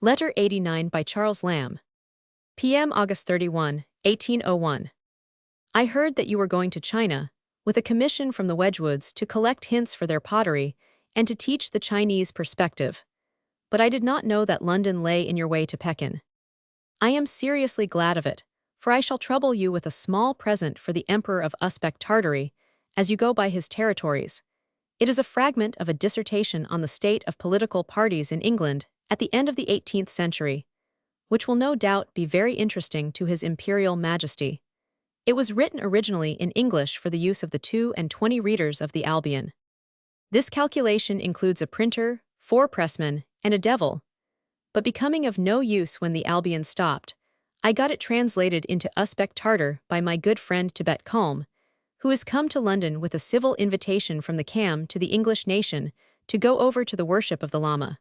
Letter 89 by Charles Lamb. P.M. August 31, 1801. I heard that you were going to China, with a commission from the Wedgwoods to collect hints for their pottery and to teach the Chinese perspective. But I did not know that London lay in your way to Pekin. I am seriously glad of it, for I shall trouble you with a small present for the Emperor of Uzbek Tartary, as you go by his territories. It is a fragment of a dissertation on the state of political parties in England at the end of the 18th century, which will no doubt be very interesting to His Imperial Majesty. It was written originally in English for the use of the 22 readers of the Albion. This calculation includes a printer, 4 pressmen, and a devil, but becoming of no use when the Albion stopped, I got it translated into Uzbek Tartar by my good friend Tibet Calm, who has come to London with a civil invitation from the Cam to the English nation to go over to the worship of the Lama.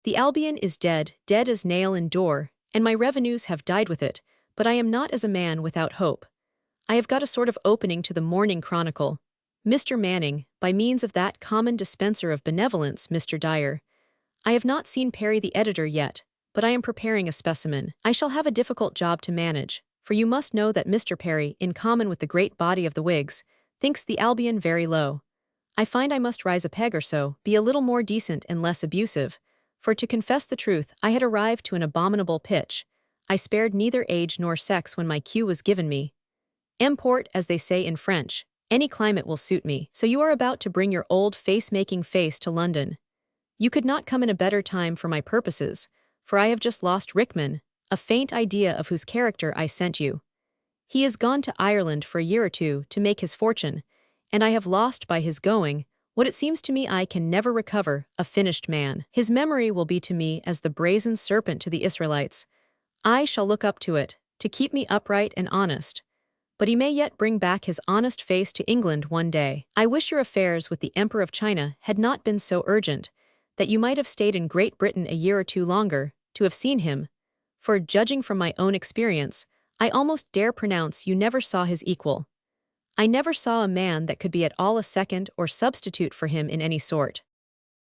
The Albion is dead, dead as nail and door, and my revenues have died with it, but I am not as a man without hope. I have got a sort of opening to the Morning Chronicle. Mr. Manning, by means of that common dispenser of benevolence, Mr. Dyer. I have not seen Perry the editor yet, but I am preparing a specimen. I shall have a difficult job to manage, for you must know that Mr. Perry, in common with the great body of the Whigs, thinks the Albion very low. I find I must rise a peg or so, be a little more decent and less abusive, for to confess the truth, I had arrived to an abominable pitch. I spared neither age nor sex when my cue was given me. Import, as they say in French, any climate will suit me. So you are about to bring your old face-making face to London. You could not come in a better time for my purposes, for I have just lost Rickman, a faint idea of whose character I sent you. He is gone to Ireland for a year or two to make his fortune, and I have lost by his going what it seems to me I can never recover, a finished man. His memory will be to me as the brazen serpent to the Israelites. I shall look up to it, to keep me upright and honest. But he may yet bring back his honest face to England one day. I wish your affairs with the Emperor of China had not been so urgent, that you might have stayed in Great Britain a year or two longer, to have seen him, for, judging from my own experience, I almost dare pronounce you never saw his equal. I never saw a man that could be at all a second or substitute for him in any sort.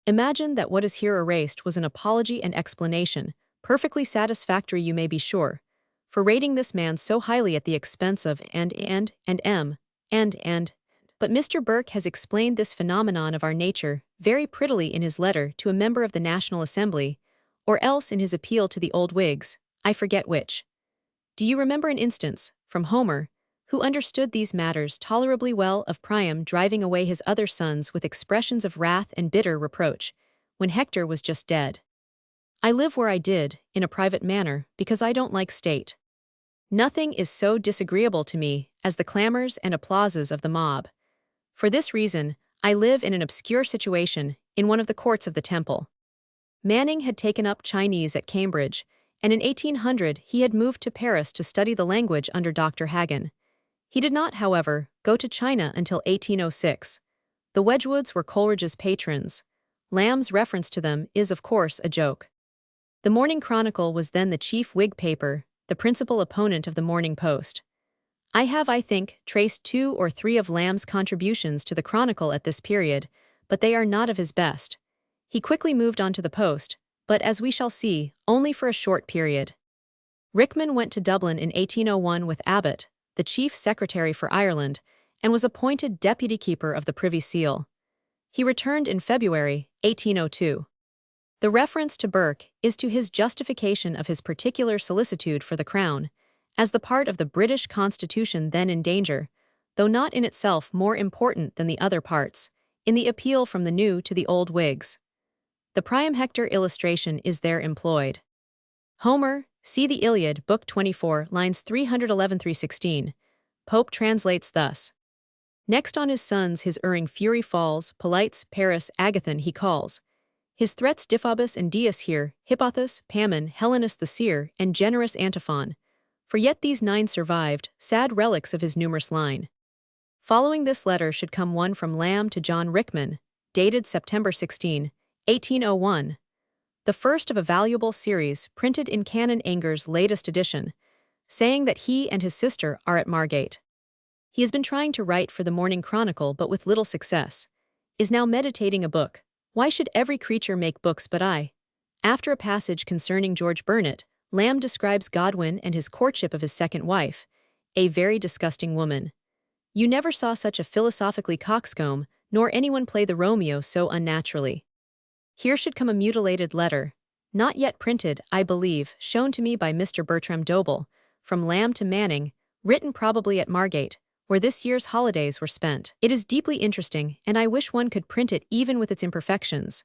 Imagine that what is here erased was an apology and explanation, perfectly satisfactory you may be sure, for rating this man so highly at the expense of and. But Mr. Burke has explained this phenomenon of our nature very prettily in his letter to a member of the National Assembly, or else in his appeal to the old Whigs, I forget which. Do you remember an instance, from Homer, who understood these matters tolerably well, of Priam driving away his other sons with expressions of wrath and bitter reproach, when Hector was just dead? I live where I did, in a private manner, because I don't like state. Nothing is so disagreeable to me as the clamors and applauses of the mob. For this reason, I live in an obscure situation in one of the courts of the Temple. Manning had taken up Chinese at Cambridge, and in 1800 he had moved to Paris to study the language under Dr. Hagen. He did not, however, go to China until 1806. The Wedgwoods were Coleridge's patrons. Lamb's reference to them is, of course, a joke. The Morning Chronicle was then the chief Whig paper, the principal opponent of the Morning Post. I have, I think, traced 2 or 3 of Lamb's contributions to the Chronicle at this period, but they are not of his best. He quickly moved on to the Post, but as we shall see, only for a short period. Rickman went to Dublin in 1801 with Abbott, the chief secretary for Ireland, and was appointed deputy keeper of the Privy Seal. He returned in February, 1802. The reference to Burke is to his justification of his particular solicitude for the Crown, as the part of the British Constitution then in danger, though not in itself more important than the other parts, in the appeal from the new to the old Whigs. The Priam Hector illustration is there employed. Homer, see the Iliad, Book 24, lines 311-316. Pope translates thus. Next on his sons his erring fury falls, Polites, Paris, Agathon he calls. His threats Diphobus and Dias hear, Hippothus, Pammon, Helenus the seer, and generous Antiphon. For yet these 9 survived, sad relics of his numerous line. Following this letter should come one from Lamb to John Rickman, dated September 16, 1801. The first of a valuable series printed in Canon Anger's latest edition, saying that he and his sister are at Margate. He has been trying to write for the Morning Chronicle but with little success, is now meditating a book. Why should every creature make books but I? After a passage concerning George Burnett, Lamb describes Godwin and his courtship of his second wife, a very disgusting woman. You never saw such a philosophically coxcomb, nor anyone play the Romeo so unnaturally. Here should come a mutilated letter, not yet printed, I believe, shown to me by Mr. Bertram Doble, from Lamb to Manning, written probably at Margate, where this year's holidays were spent. It is deeply interesting, and I wish one could print it even with its imperfections.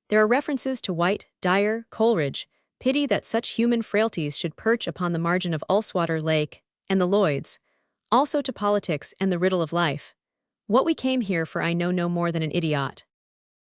There are references to White, Dyer, Coleridge, pity that such human frailties should perch upon the margin of Ulswater Lake, and the Lloyds, also to politics and the riddle of life. What we came here for I know no more than an idiot.